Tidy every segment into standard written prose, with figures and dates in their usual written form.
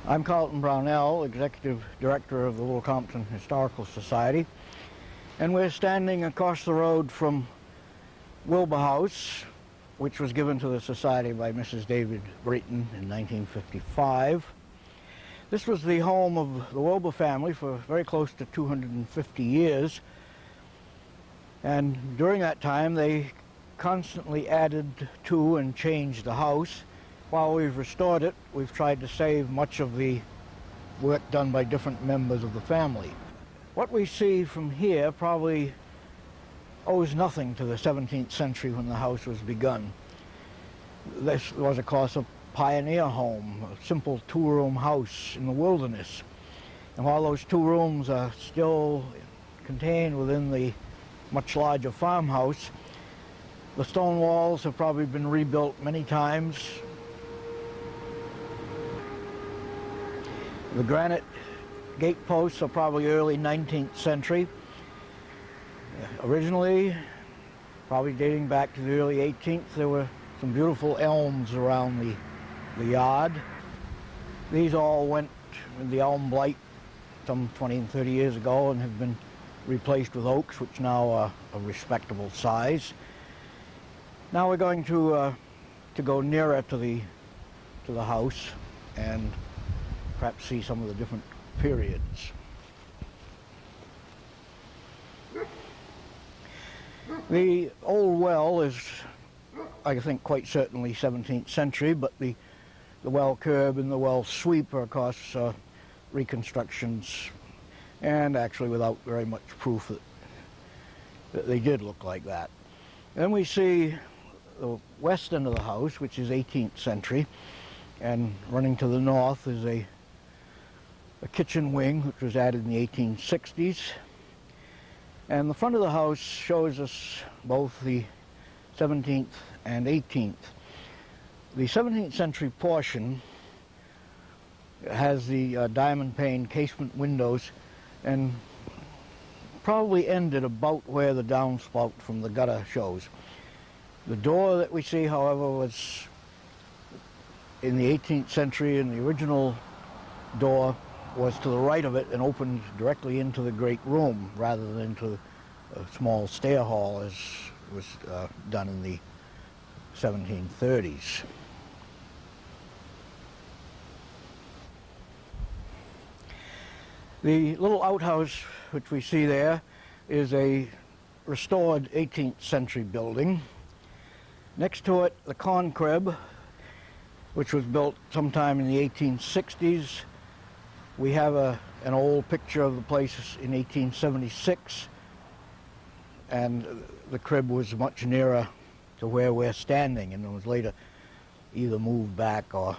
I'm Carlton Brownell, Executive Director of the Little Compton Historical Society, and we're standing across the road from Wilbor House, which was given to the Society by Mrs. David Brayton in 1955. This was the home of the Wilbor family for very close to 250 years, and during that time they constantly added to and changed the house. While we've restored it, we've tried to save much of the work done by different members of the family. What we see from here probably owes nothing to the 17th century when the house was begun. This was, of course, a pioneer home, a simple two-room house in the wilderness. And while those two rooms are still contained within the much larger farmhouse, the stone walls have probably been rebuilt many times. The granite gate posts are probably early 19th century. Originally, probably dating back to the early 18th, there were some beautiful elms around the yard. These all went in the elm blight some 20 and 30 years ago and have been replaced with oaks, which now are a respectable size. Now we're going to go nearer to the house and perhaps see some of the different periods. The old well is, I think, quite certainly 17th century, but the well curb and the well sweep are, of course, reconstructions, and actually without very much proof that they did look like that. Then we see the west end of the house, which is 18th century, and running to the north is a kitchen wing, which was added in the 1860s. And the front of the house shows us both the 17th and 18th. The 17th century portion has the diamond pane casement windows and probably ended about where the downspout from the gutter shows. The door that we see, however, was in the 18th century, and the original door was to the right of it and opened directly into the great room rather than into a small stair hall as was done in the 1730s. The little outhouse which we see there is a restored 18th century building. Next to it, the corn crib, which was built sometime in the 1860s. We have an old picture of the place in 1876, and the crib was much nearer to where we're standing, and it was later either moved back or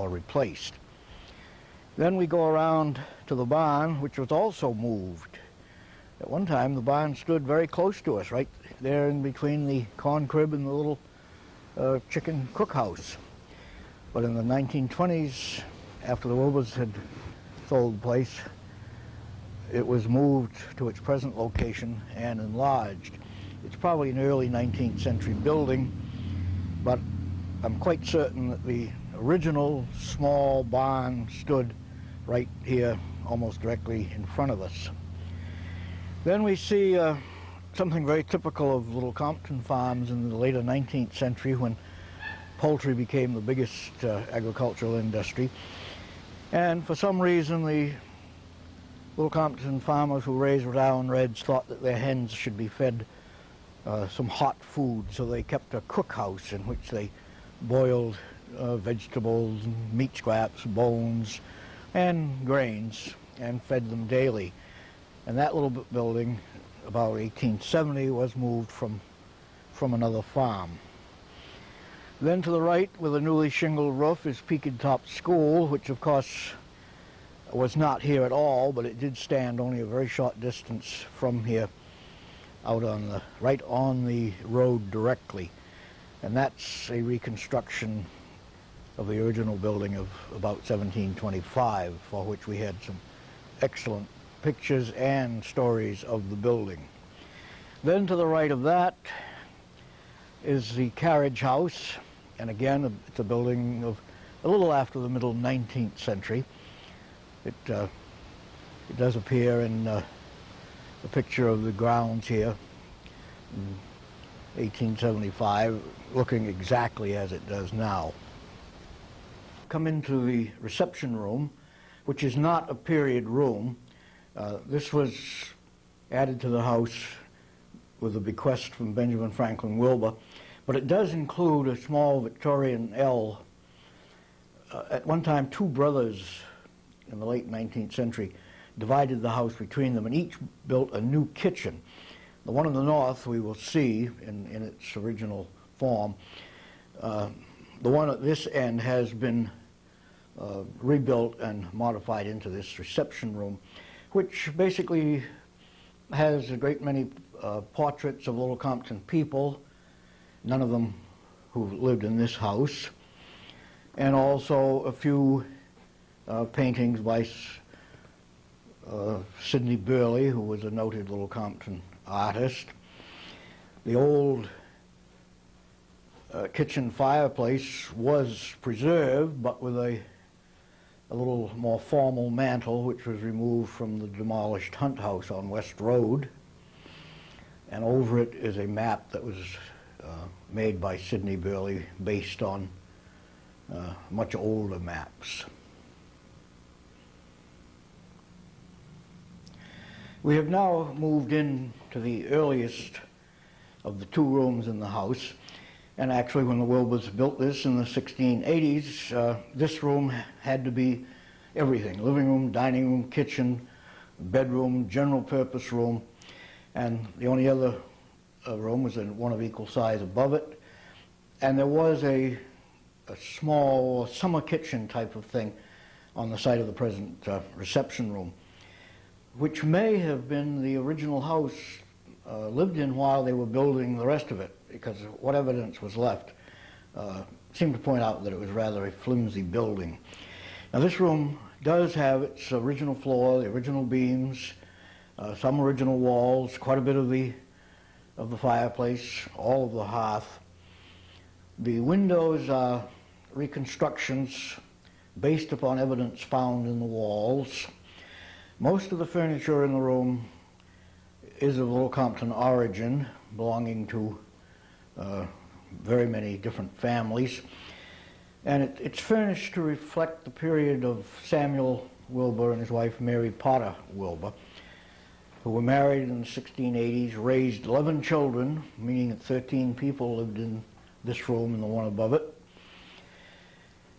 replaced. Then we go around to the barn, which was also moved. At one time, the barn stood very close to us, right there in between the corn crib and the little chicken cookhouse. But in the 1920s, after the Wilbors had sold the place, it was moved to its present location and enlarged. It's probably an early 19th century building, but I'm quite certain that the original small barn stood right here, almost directly in front of us. Then we see something very typical of Little Compton farms in the later 19th century, when poultry became the biggest agricultural industry. And for some reason, the Little Compton farmers who raised Rhode Island Reds thought that their hens should be fed some hot food, so they kept a cookhouse in which they boiled vegetables, meat scraps, bones, and grains, and fed them daily. And that little building, about 1870, was moved from another farm. Then to the right, with a newly shingled roof, is Peaked Top School, which of course was not here at all, but it did stand only a very short distance from here, out on the right on the road directly. And that's a reconstruction of the original building of about 1725, for which we had some excellent pictures and stories of the building. Then to the right of that is the carriage house, and again it's a building of a little after the middle 19th century. It does appear in the picture of the grounds here in 1875, looking exactly as it does now. Come into the reception room, which is not a period room. This was added to the house with a bequest from Benjamin Franklin Wilbor, but it does include a small Victorian ell. At one time, two brothers in the late 19th century divided the house between them, and each built a new kitchen. The one in the north we will see in its original form. The one at this end has been rebuilt and modified into this reception room, which basically has a great many portraits of Little Compton people, none of them who lived in this house, and also a few paintings by Sidney Burley, who was a noted Little Compton artist. The old kitchen fireplace was preserved, but with a little more formal mantel, which was removed from the demolished Hunt House on West Road. And over it is a map that was made by Sidney Burley based on much older maps. We have now moved in to the earliest of the two rooms in the house. And actually, when the Wilbors built this in the 1680s, this room had to be everything: living room, dining room, kitchen, bedroom, general purpose room. And the only other room was one of equal size above it. And there was a small summer kitchen type of thing on the site of the present reception room, which may have been the original house lived in while they were building the rest of it, because what evidence was left seemed to point out that it was rather a flimsy building. Now, this room does have its original floor, the original beams, some original walls, quite a bit of the fireplace, all of the hearth. The windows are reconstructions based upon evidence found in the walls. Most of the furniture in the room is of Little Compton origin, belonging to very many different families. And it's furnished to reflect the period of Samuel Wilbor and his wife Mary Potter Wilbor, who were married in the 1680s, raised 11 children, meaning that 13 people lived in this room and the one above it.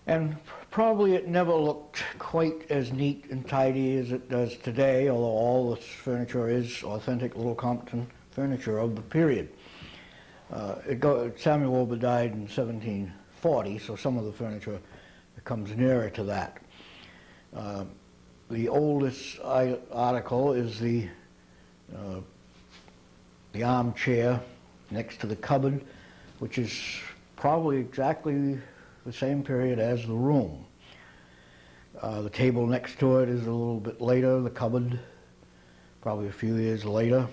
And probably it never looked quite as neat and tidy as it does today, although all this furniture is authentic Little Compton furniture of the period. Samuel Wilbor died in 1740, so some of the furniture comes nearer to that. The oldest article is the armchair next to the cupboard, which is probably exactly the same period as the room. The table next to it is a little bit later, the cupboard probably a few years later.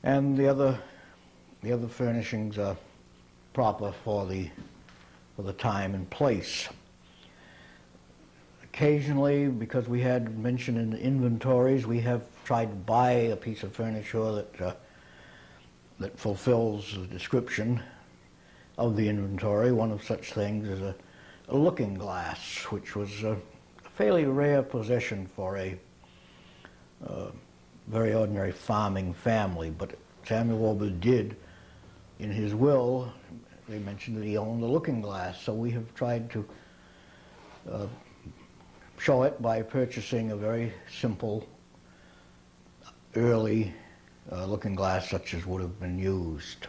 And the other furnishings are proper for the time and place. Occasionally, because we had mentioned in the inventories, we have tried to buy a piece of furniture that fulfills the description of the inventory. One of such things is a looking glass, which was a fairly rare possession for a very ordinary farming family. But Samuel Wilbor did, in his will, they mentioned that he owned a looking glass, so we have tried to show it by purchasing a very simple early looking glass such as would have been used.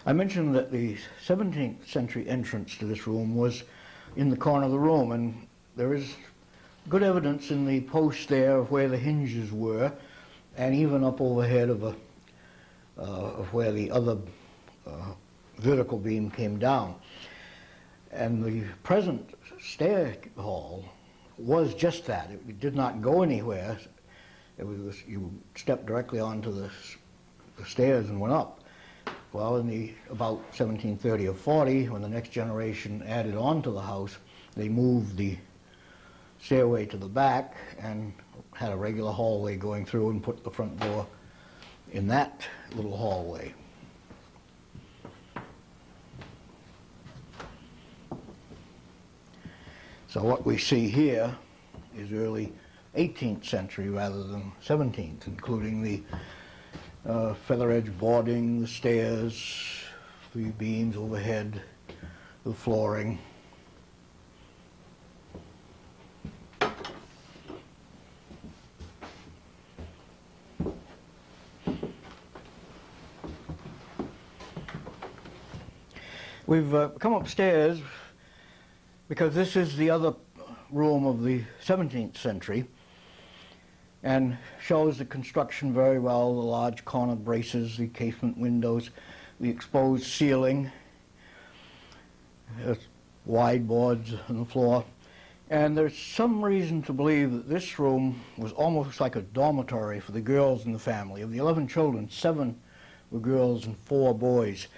I mentioned that the 17th century entrance to this room was in the corner of the room, and there is good evidence in the post there of where the hinges were, and even up overhead of where the other vertical beam came down. And the present stair hall was just that. It did not go anywhere. It was you stepped directly onto the stairs and went up. Well, in the about 1730 or 40, when the next generation added on to the house, they moved the stairway to the back and had a regular hallway going through and put the front door in that little hallway. So what we see here is early 18th century rather than 17th, including the feather edge boarding, the stairs, the beams overhead, the flooring. We've come upstairs because this is the other room of the 17th century and shows the construction very well, the large corner braces, the casement windows, the exposed ceiling, wide boards on the floor. And there's some reason to believe that this room was almost like a dormitory for the girls in the family. Of the 11 children, 7 were girls and 4 boys.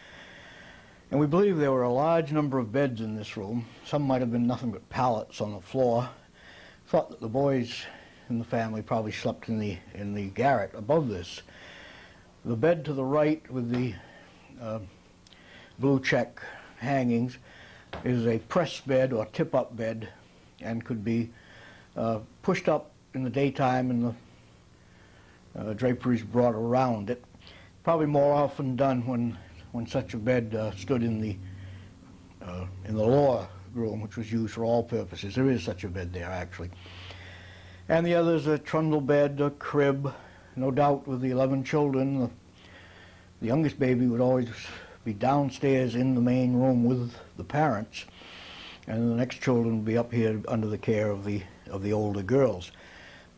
And we believe there were a large number of beds in this room. Some might have been nothing but pallets on the floor. Thought that the boys in the family probably slept in the garret above this. The bed to the right with the blue check hangings is a press bed or tip-up bed and could be pushed up in the daytime and the draperies brought around it. Probably more often done when such a bed stood in the lower room, which was used for all purposes. There is such a bed there, actually. And the other is a trundle bed, a crib, no doubt with the 11 children. The youngest baby would always be downstairs in the main room with the parents, and the next children would be up here under the care of the older girls.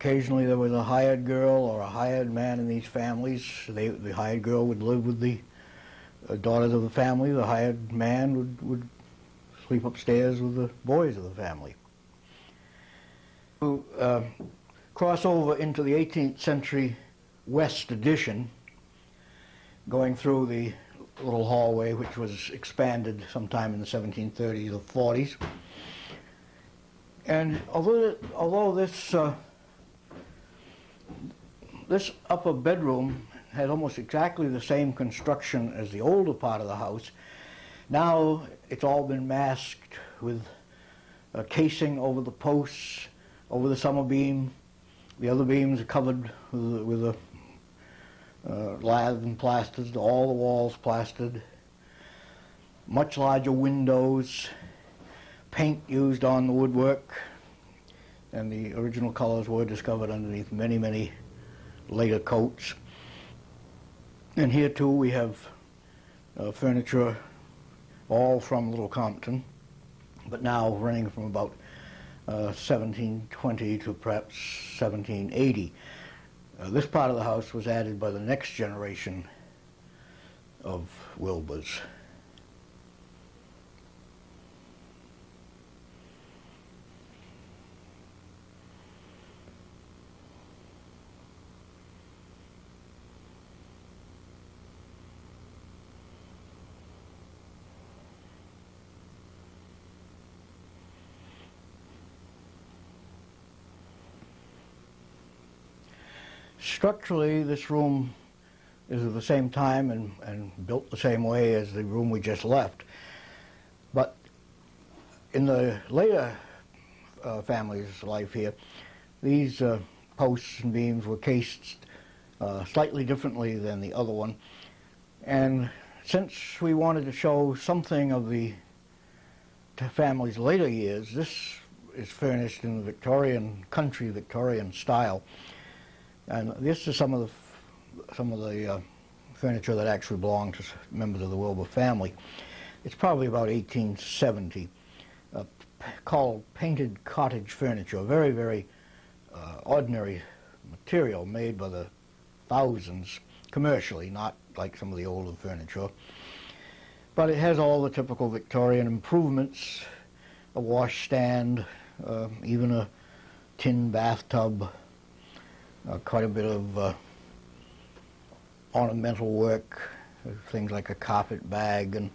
Occasionally there was a hired girl or a hired man in these families. The hired girl would live with the daughters of the family. The hired man would sleep upstairs with the boys of the family. To cross over into the 18th century west addition, going through the little hallway which was expanded sometime in the 1730s or 40s. And although this upper bedroom had almost exactly the same construction as the older part of the house, now it's all been masked with a casing over the posts, over the summer beam. The other beams are covered with a lath and plasters, all the walls plastered. Much larger windows, paint used on the woodwork, and the original colors were discovered underneath many, many later coats. And here too we have furniture all from Little Compton, but now running from about 1720 to perhaps 1780. This part of the house was added by the next generation of Wilbors. Structurally, this room is of the same time and built the same way as the room we just left. But in the later family's life here, these posts and beams were cased slightly differently than the other one. And since we wanted to show something of the family's later years, this is furnished in the Victorian, country Victorian style. And this is some of the furniture that actually belonged to members of the Wilbor family. It's probably about 1870, called painted cottage furniture, very, very ordinary material made by the thousands commercially, not like some of the older furniture. But it has all the typical Victorian improvements, a washstand, even a tin bathtub, quite a bit of ornamental work, things like a carpet bag and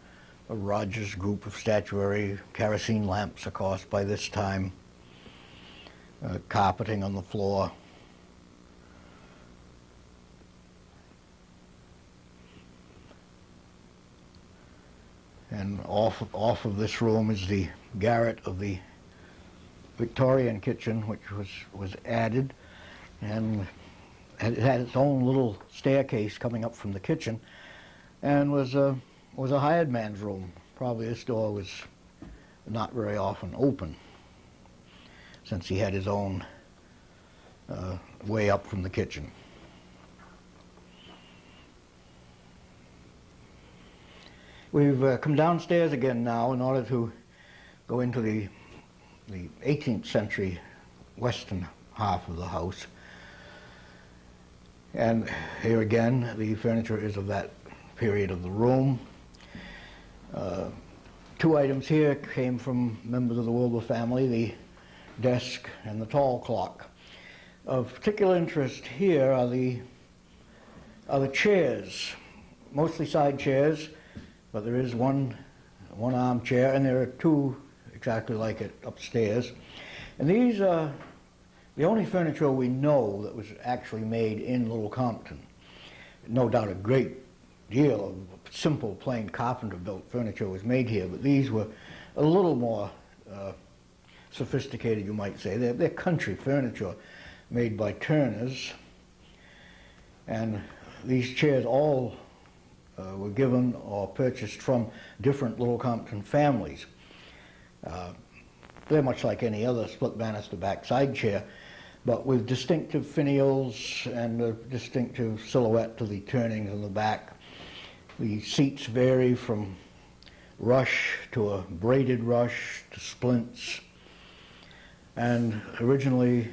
a Rogers group of statuary, kerosene lamps, of course, by this time, carpeting on the floor. And off of this room is the garret of the Victorian kitchen, which was added, and it had its own little staircase coming up from the kitchen, and was a hired man's room. Probably this door was not very often open, since he had his own way up from the kitchen. We've come downstairs again now in order to go into the 18th century western half of the house. And here again, the furniture is of that period of the room. Two items here came from members of the Wilbor family, the desk and the tall clock. Of particular interest here are the chairs, mostly side chairs, but there is one armchair, and there are two exactly like it upstairs. And these are the only furniture we know that was actually made in Little Compton. No doubt a great deal of simple, plain carpenter-built furniture was made here, but these were a little more sophisticated, you might say. They're country furniture made by Turners, and these chairs all were given or purchased from different Little Compton families. They're much like any other split banister backside chair, but with distinctive finials and a distinctive silhouette to the turnings in the back. The seats vary from rush to a braided rush to splints, and originally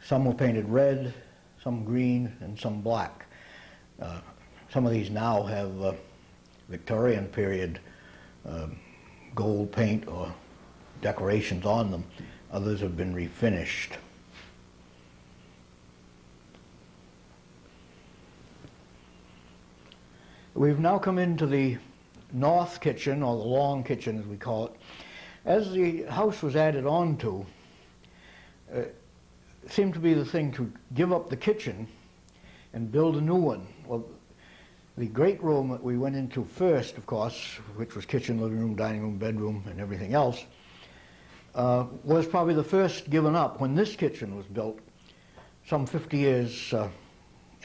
some were painted red, some green, and some black. Some of these now have Victorian period gold paint or decorations on them. Others have been refinished. We've now come into the north kitchen, or the long kitchen as we call it. As the house was added on to, it seemed to be the thing to give up the kitchen and build a new one. Well, the great room that we went into first, of course, which was kitchen, living room, dining room, bedroom, and everything else, was probably the first given up when this kitchen was built, some 50 years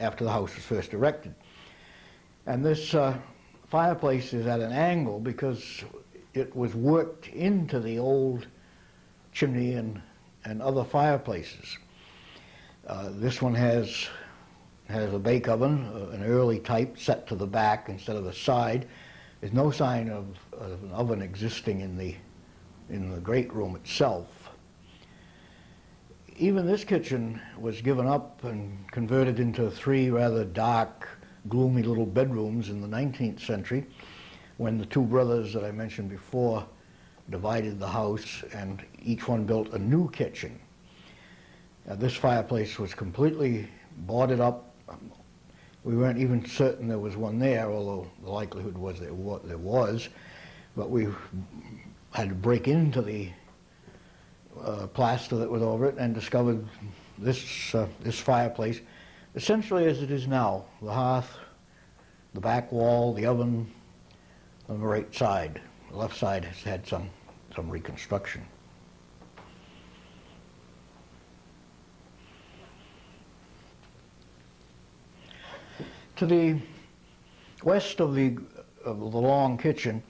after the house was first erected. And this fireplace is at an angle because it was worked into the old chimney and other fireplaces. This one has a bake oven, an early type, set to the back instead of the side. There's no sign of an oven existing in the great room itself. Even this kitchen was given up and converted into three rather dark, gloomy little bedrooms in the 19th century, when the two brothers that I mentioned before divided the house and each one built a new kitchen. This fireplace was completely boarded up. We weren't even certain there was one there, although the likelihood was there was, but we had to break into the plaster that was over it and discovered this fireplace essentially as it is now. The hearth, the back wall, the oven on the right side. The left side has had some reconstruction. To the west of the long kitchen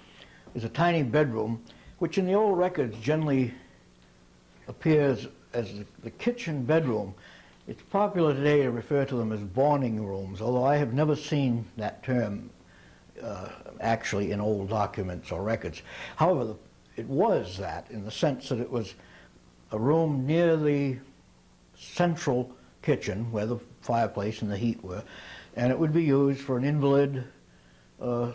is a tiny bedroom, which in the old records generally appears as the kitchen bedroom. It's popular today to refer to them as boarding rooms, although I have never seen that term actually in old documents or records. However, it was that in the sense that it was a room near the central kitchen where the fireplace and the heat were, and it would be used for an invalid,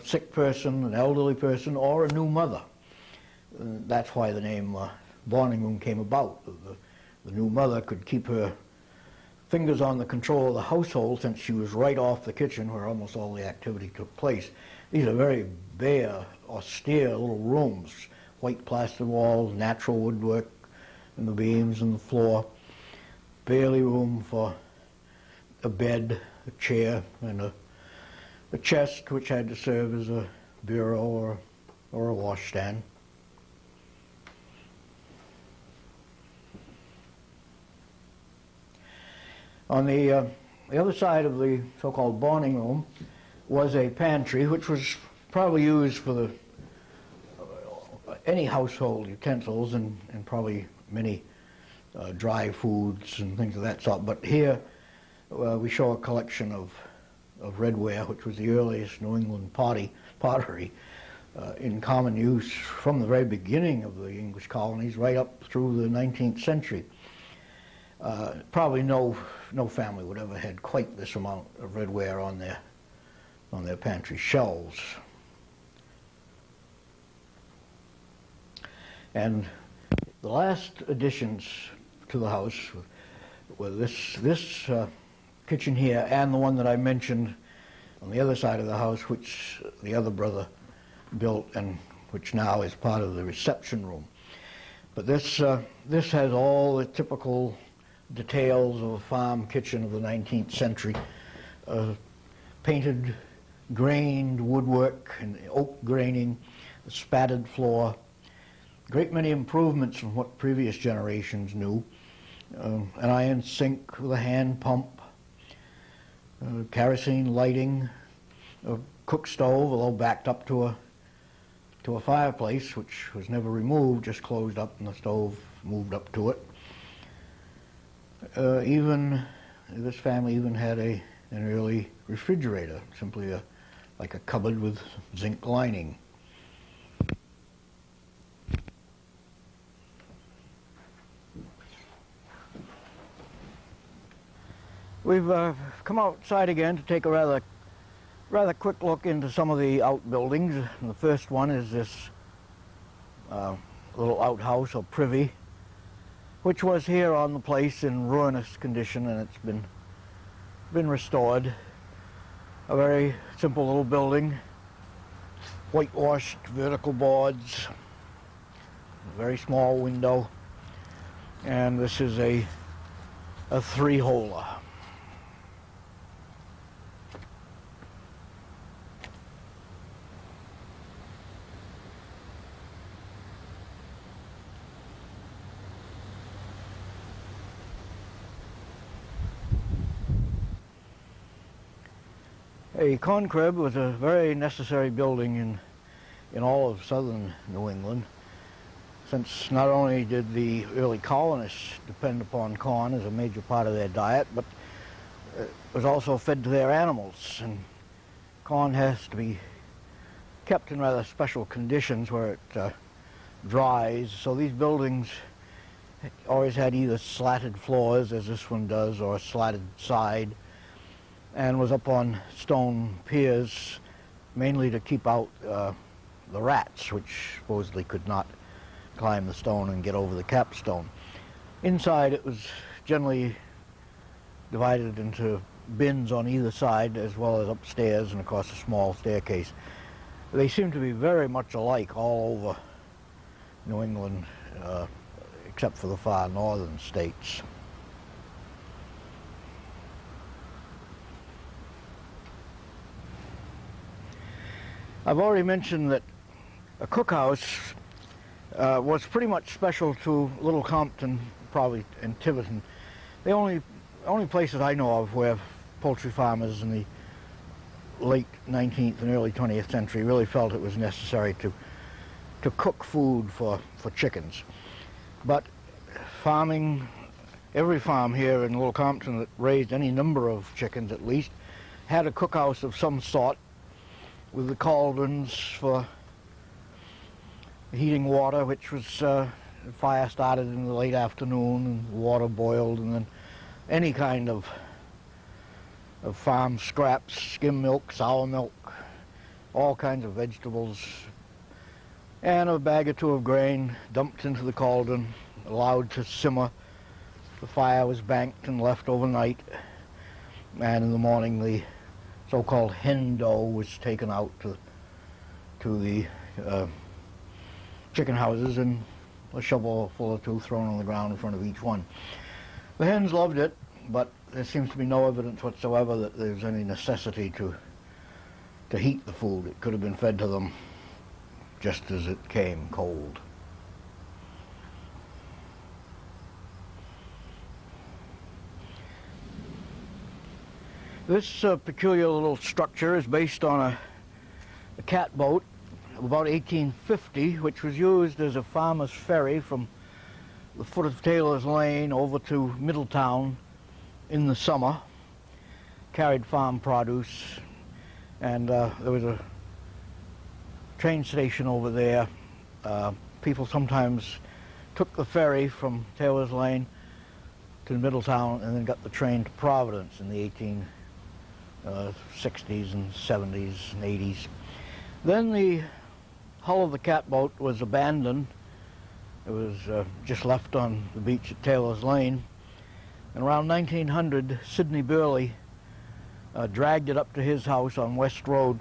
sick person, an elderly person, or a new mother. That's why the name boarding room came about. The new mother could keep her fingers on the control of the household, since she was right off the kitchen where almost all the activity took place. These are very bare, austere little rooms, white plaster walls, natural woodwork in the beams and the floor, barely room for a bed, a chair, and a chest which had to serve as a bureau or a washstand. On the other side of the so-called boiling room was a pantry, which was probably used for the any household utensils and probably many dry foods and things of that sort. But here we show a collection of redware, which was the earliest New England pottery in common use from the very beginning of the English colonies right up through the 19th century. Probably no family would ever had quite this amount of redware on their pantry shelves. And the last additions to the house were this kitchen here and the one that I mentioned on the other side of the house, which the other brother built and which now is part of the reception room. But this has all the typical details of a farm kitchen of the 19th century. Painted, grained woodwork and oak graining, a spattered floor, a great many improvements from what previous generations knew. An iron sink with a hand pump, kerosene lighting, a cook stove, although backed up to a fireplace, which was never removed, just closed up and the stove moved up to it. This family even had an early refrigerator, simply like a cupboard with zinc lining. We've come outside again to take a rather quick look into some of the outbuildings. And the first one is this little outhouse or privy, which was here on the place in ruinous condition, and it's been restored. A very simple little building, whitewashed vertical boards, a very small window, and this is a three-holer. A corn crib was a very necessary building in all of southern New England, since not only did the early colonists depend upon corn as a major part of their diet, but it was also fed to their animals. And corn has to be kept in rather special conditions where it dries, so these buildings always had either slatted floors, as this one does, or a slatted side, and was up on stone piers, mainly to keep out the rats, which supposedly could not climb the stone and get over the capstone. Inside it was generally divided into bins on either side, as well as upstairs and across a small staircase. They seem to be very much alike all over New England, except for the far northern states. I've already mentioned that a cookhouse was pretty much special to Little Compton, probably, and Tiverton. The only places I know of where poultry farmers in the late 19th and early 20th century really felt it was necessary to cook food for chickens. But farming, every farm here in Little Compton that raised any number of chickens at least, had a cookhouse of some sort, with the cauldrons for heating water, which was fire started in the late afternoon and water boiled, and then any kind of farm scraps, skim milk, sour milk, all kinds of vegetables, and a bag or two of grain dumped into the cauldron, allowed to simmer the fire was banked and left overnight, and in the morning the so-called hen dough was taken out to the chicken houses, and a shovel full or two thrown on the ground in front of each one. The hens loved it, but there seems to be no evidence whatsoever that there's any necessity to heat the food. It could have been fed to them just as it came, cold. This peculiar little structure is based on a catboat of about 1850, which was used as a farmer's ferry from the foot of Taylor's Lane over to Middletown in the summer. Carried farm produce, and there was a train station over there. People sometimes took the ferry from Taylor's Lane to Middletown and then got the train to Providence in the 1860s and 70s and 80s. Then the hull of the catboat was abandoned. It was just left on the beach at Taylor's Lane. And around 1900, Sidney Burley dragged it up to his house on West Road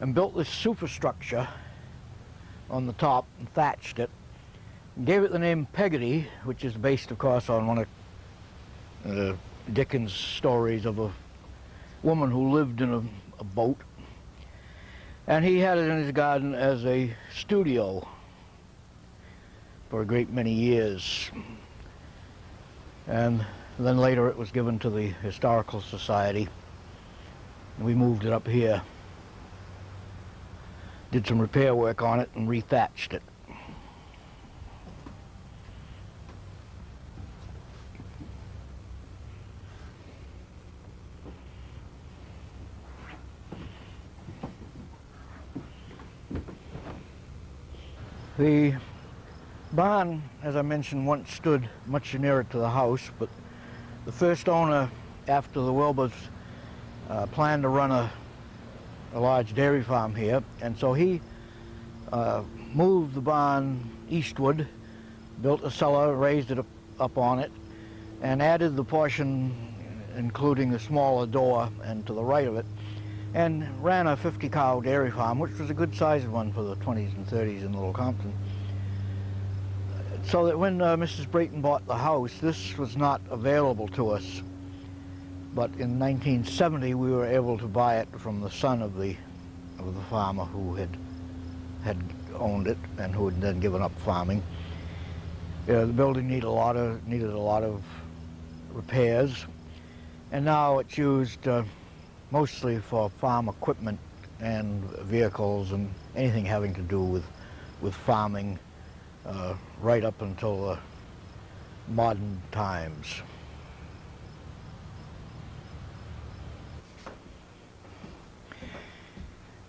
and built this superstructure on the top and thatched it, and gave it the name Peggotty, which is based, of course, on one of Dickens' stories of a woman who lived in a boat. And he had it in his garden as a studio for a great many years. And then later it was given to the Historical Society. We moved it up here, did some repair work on it, and rethatched it. The barn, as I mentioned, once stood much nearer to the house, but the first owner, after the Wilbors, planned to run a large dairy farm here, and so he moved the barn eastward, built a cellar, raised it up on it, and added the portion including the smaller door and to the right of it, and ran a 50-cow dairy farm, which was a good-sized one for the 20s and 30s in Little Compton. So that when Mrs. Brayton bought the house, this was not available to us. But in 1970, we were able to buy it from the son of the farmer who had owned it and who had then given up farming. The building needed a lot of repairs, and now it's used mostly for farm equipment and vehicles and anything having to do with farming right up until modern times.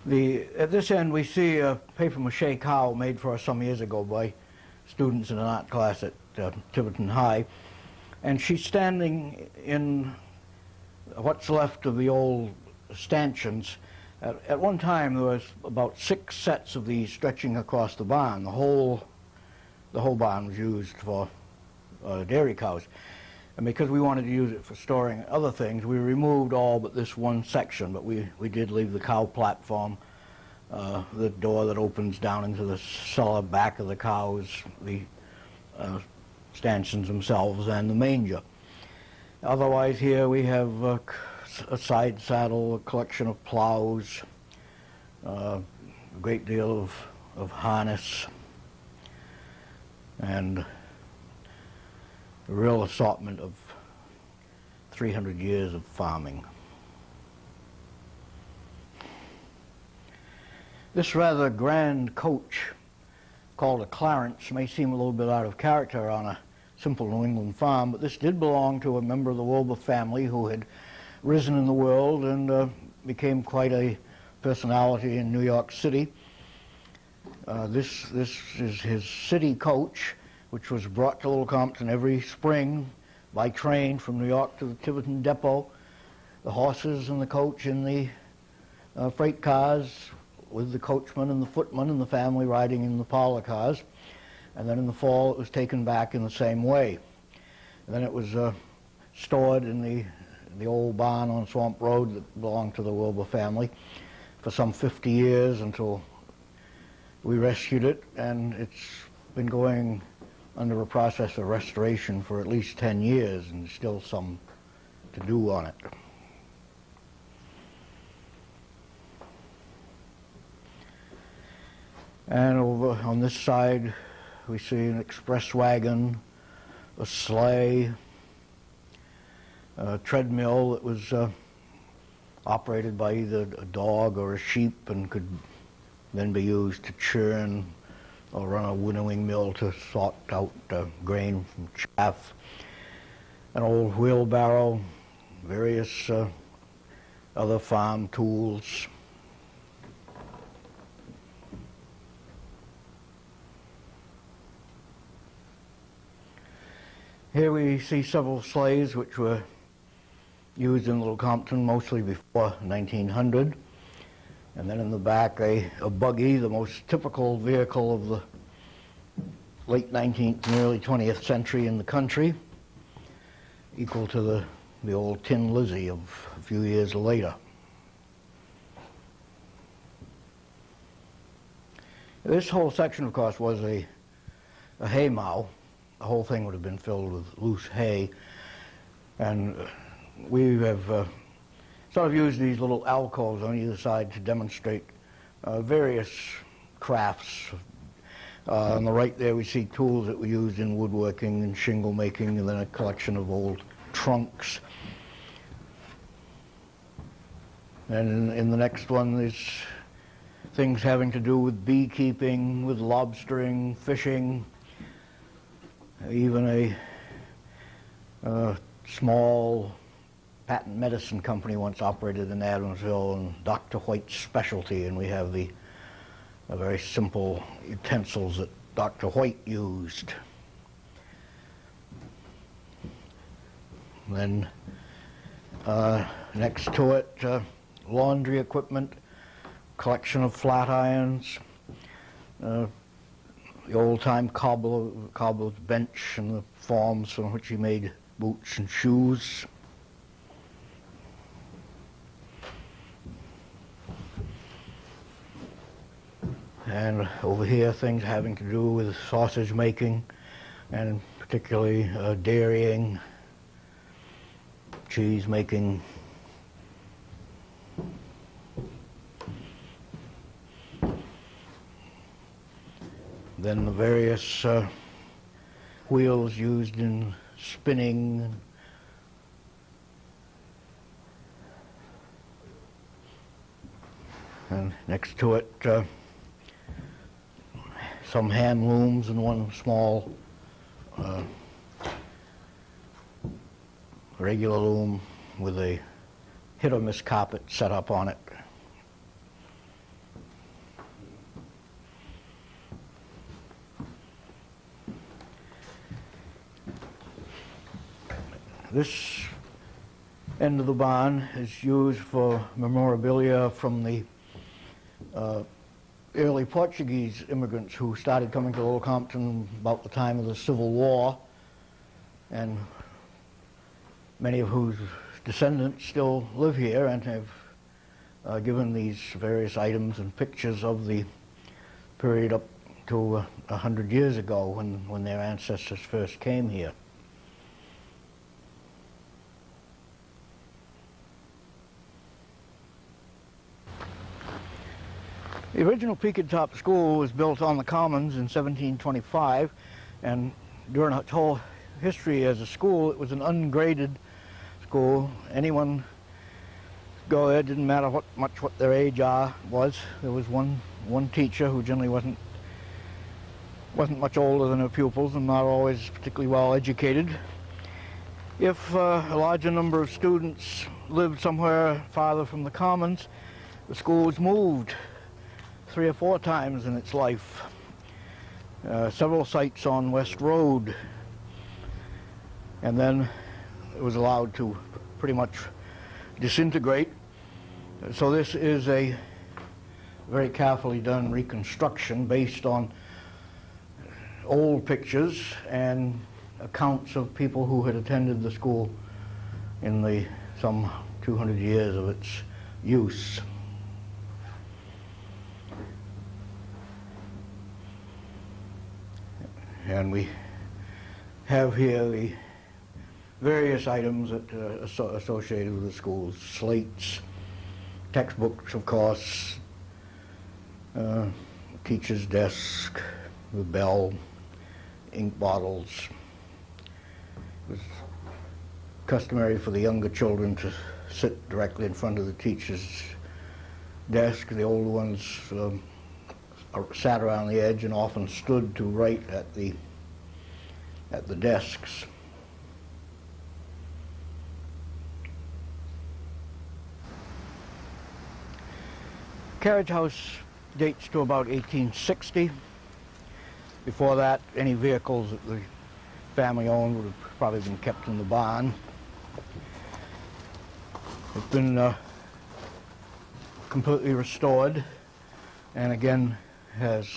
At this end we see a papier-mâché cow made for us some years ago by students in an art class at Tiverton High, and she's standing in what's left of the old stanchions. At one time there was about 6 sets of these stretching across the barn. The whole barn was used for dairy cows. And because we wanted to use it for storing other things, we removed all but this one section, but we did leave the cow platform, the door that opens down into the cellar back of the cows, the stanchions themselves, and the manger. Otherwise here we have a side saddle, a collection of plows, a great deal of harness, and a real assortment of 300 years of farming. This rather grand coach, called a Clarence, may seem a little bit out of character on a simple New England farm, but this did belong to a member of the Wilbor family who had risen in the world and became quite a personality in New York City. This is his city coach, which was brought to Little Compton every spring by train from New York to the Tiverton depot. The horses and the coach in the freight cars, with the coachman and the footman and the family riding in the parlor cars. And then in the fall it was taken back in the same way. And then it was stored in the old barn on Swamp Road that belonged to the Wilbor family for some 50 years until we rescued it, and it's been going under a process of restoration for at least 10 years, and still some to do on it. And over on this side we see an express wagon, a sleigh, a treadmill that was operated by either a dog or a sheep and could then be used to churn or run a winnowing mill to sort out grain from chaff, an old wheelbarrow, various other farm tools. Here we see several sleighs which were used in Little Compton mostly before 1900. And then in the back a buggy, the most typical vehicle of the late 19th and early 20th century in the country, equal to the old Tin Lizzie of a few years later. This whole section, of course, was a hay mow. The whole thing would have been filled with loose hay, and we have sort of used these little alcoves on either side to demonstrate various crafts. On the right there we see tools that were used in woodworking and shingle making, and then a collection of old trunks. And in the next one there's things having to do with beekeeping, with lobstering, fishing, even a small patent medicine company once operated in Adamsville, and Dr. White's Specialty, and we have the very simple utensils that Dr. White used. Then next to it, laundry equipment, collection of flat irons, the old-time cobbler's bench and the forms from which he made boots and shoes. And over here, things having to do with sausage making, and particularly dairying, cheese making. Then the various wheels used in spinning. And next to it, some hand looms and one small regular loom with a hit or miss carpet set up on it. This end of the barn is used for memorabilia from the early Portuguese immigrants who started coming to Little Compton about the time of the Civil War, and many of whose descendants still live here and have given these various items and pictures of the period up to 100 years ago when their ancestors first came here. The original Peaked Top School was built on the Commons in 1725, and during its whole history as a school, it was an ungraded school. Anyone go there, didn't matter what their age was. There was one teacher who generally wasn't much older than her pupils and not always particularly well educated. If a larger number of students lived somewhere farther from the Commons, the school was moved 3 or 4 times in its life. Several sites on West Road, and then it was allowed to pretty much disintegrate. So this is a very carefully done reconstruction based on old pictures and accounts of people who had attended the school in the some 200 years of its use. And we have here the various items that are associated with the school: slates, textbooks, of course, teacher's desk, the bell, ink bottles. It was customary for the younger children to sit directly in front of the teacher's desk. The older ones sat around the edge and often stood to write at the desks. Carriage house dates to about 1860. Before that, any vehicles that the family owned would have probably been kept in the barn. It's been completely restored, and again has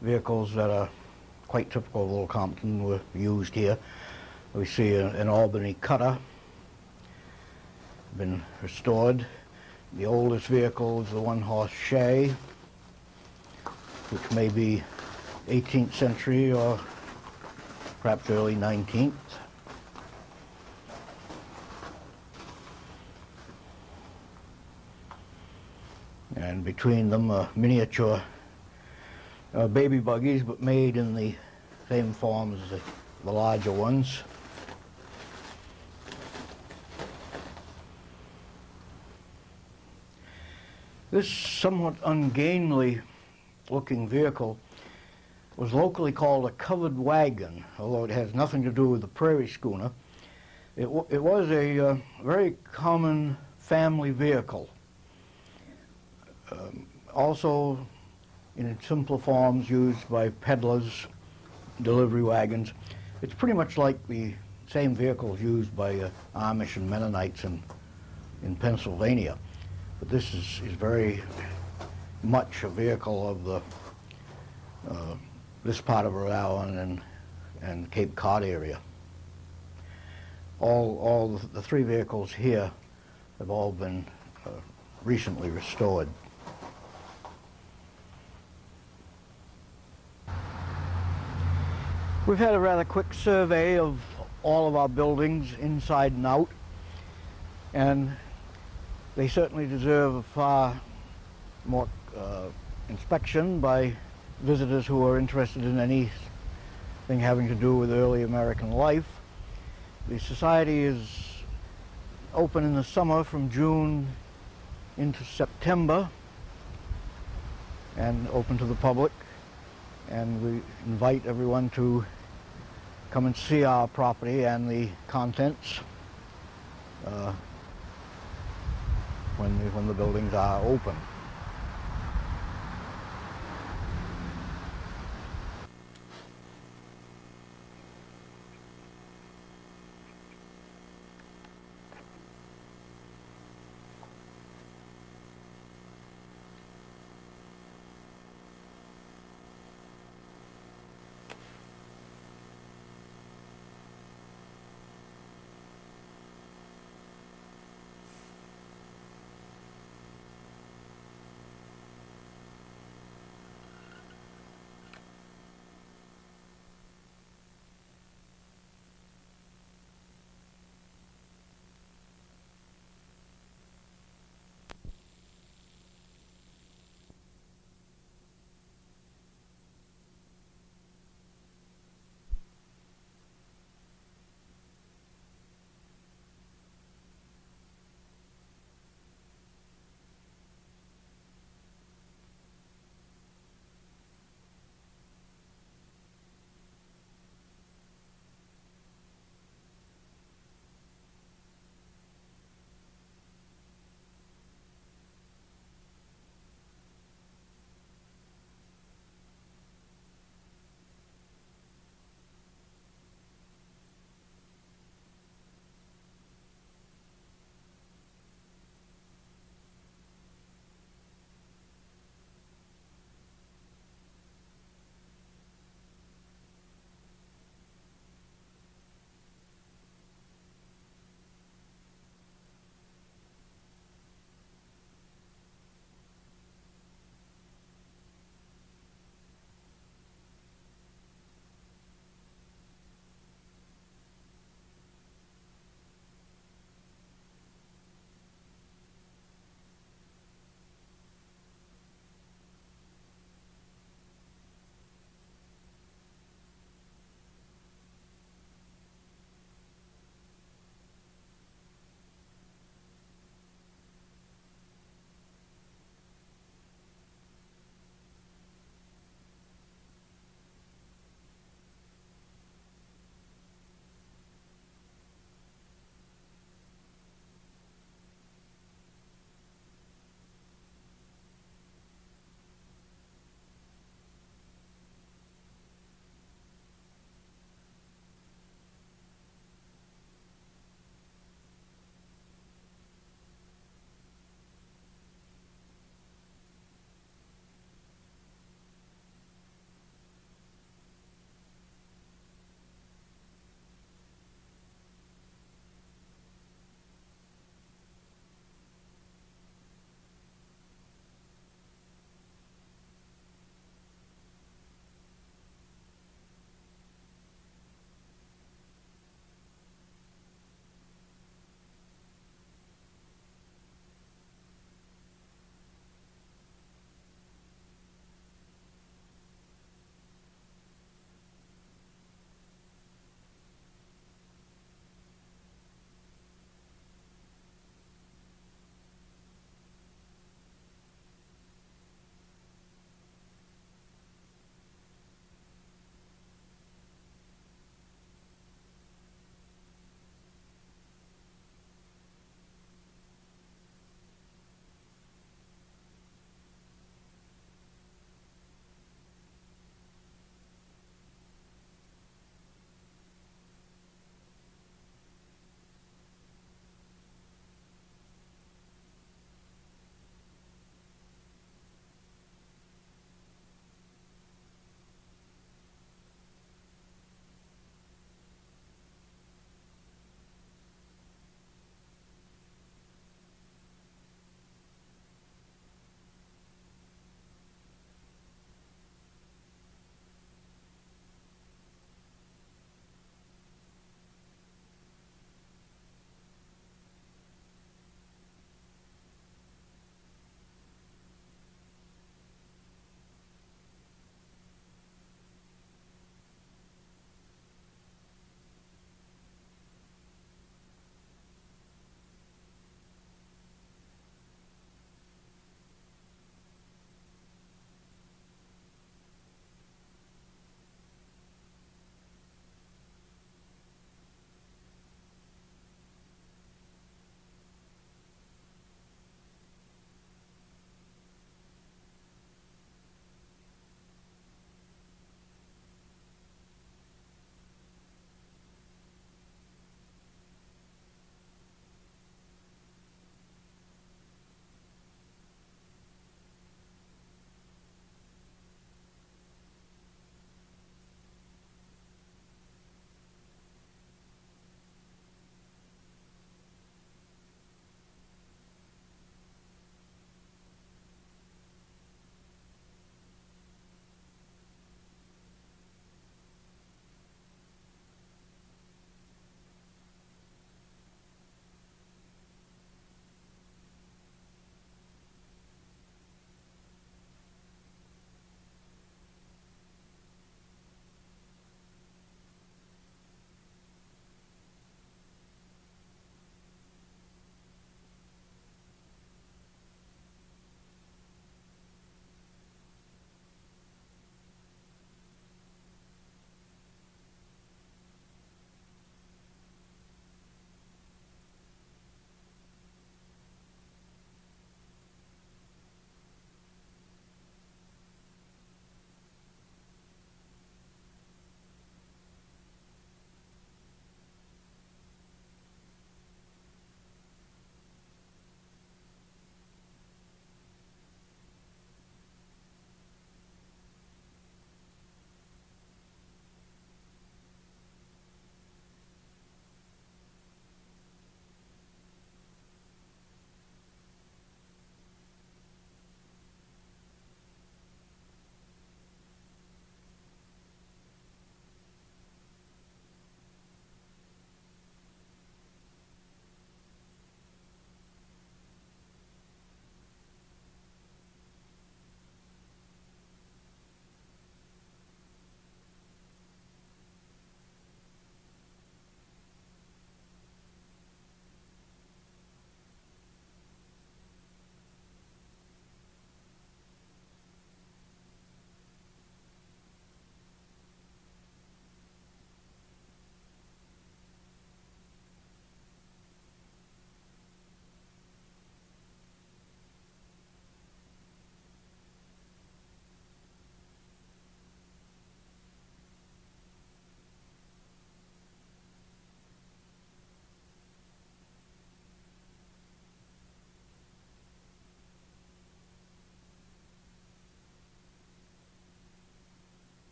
vehicles that are quite typical of Little Compton were used here. We see an Albany cutter, been restored. The oldest vehicle is the one-horse shay, which may be 18th century or perhaps early 19th. And between them miniature baby buggies, but made in the same form as the larger ones. This somewhat ungainly looking vehicle was locally called a covered wagon, although it has nothing to do with the prairie schooner. It was a very common family vehicle. Also, in its simpler forms, used by peddlers, delivery wagons. It's pretty much like the same vehicles used by Amish and Mennonites in Pennsylvania. But this is very much a vehicle of the this part of Rhode Island and Cape Cod area. All the three vehicles here have all been recently restored. We've had a rather quick survey of all of our buildings inside and out, and they certainly deserve a far more inspection by visitors who are interested in anything having to do with early American life. The Society is open in the summer from June into September and open to the public, and we invite everyone to come and see our property and the contents when the buildings are open.